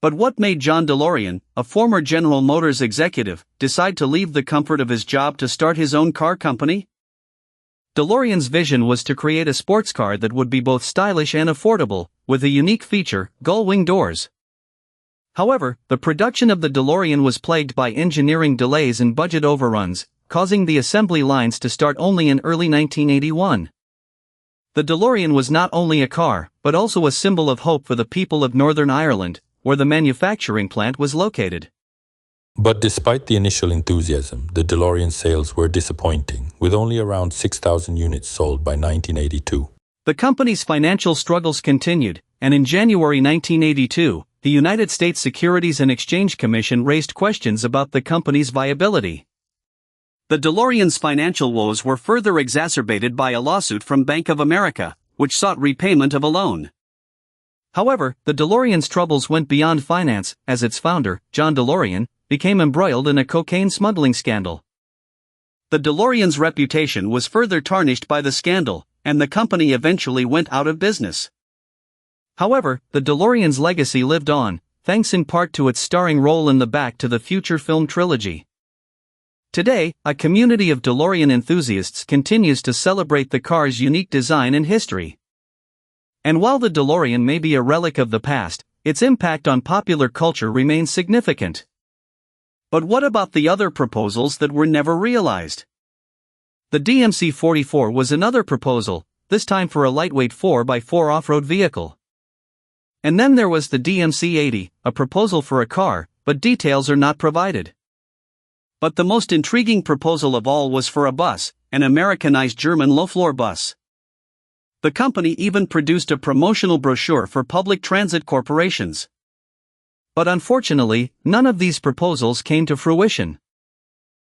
But what made John DeLorean, a former General Motors executive, decide to leave the comfort of his job to start his own car company? DeLorean's vision was to create a sports car that would be both stylish and affordable, with a unique feature, gull-wing doors. However, the production of the DeLorean was plagued by engineering delays and budget overruns, causing the assembly lines to start only in early 1981. The DeLorean was not only a car, but also a symbol of hope for the people of Northern Ireland, where the manufacturing plant was located. But despite the initial enthusiasm, the DeLorean sales were disappointing, with only around 6,000 units sold by 1982. The company's financial struggles continued, and in January 1982, the United States Securities and Exchange Commission raised questions about the company's viability. The DeLorean's financial woes were further exacerbated by a lawsuit from Bank of America, which sought repayment of a loan. However, the DeLorean's troubles went beyond finance, as its founder, John DeLorean, became embroiled in a cocaine smuggling scandal. The DeLorean's reputation was further tarnished by the scandal, and the company eventually went out of business. However, the DeLorean's legacy lived on, thanks in part to its starring role in the Back to the Future film trilogy. Today, a community of DeLorean enthusiasts continues to celebrate the car's unique design and history. And while the DeLorean may be a relic of the past, its impact on popular culture remains significant. But what about the other proposals that were never realized? The DMC-44 was another proposal, this time for a lightweight 4x4 off-road vehicle. And then there was the DMC-80, a proposal for a car, but details are not provided. But the most intriguing proposal of all was for a bus, an Americanized German low-floor bus. The company even produced a promotional brochure for public transit corporations. But unfortunately, none of these proposals came to fruition.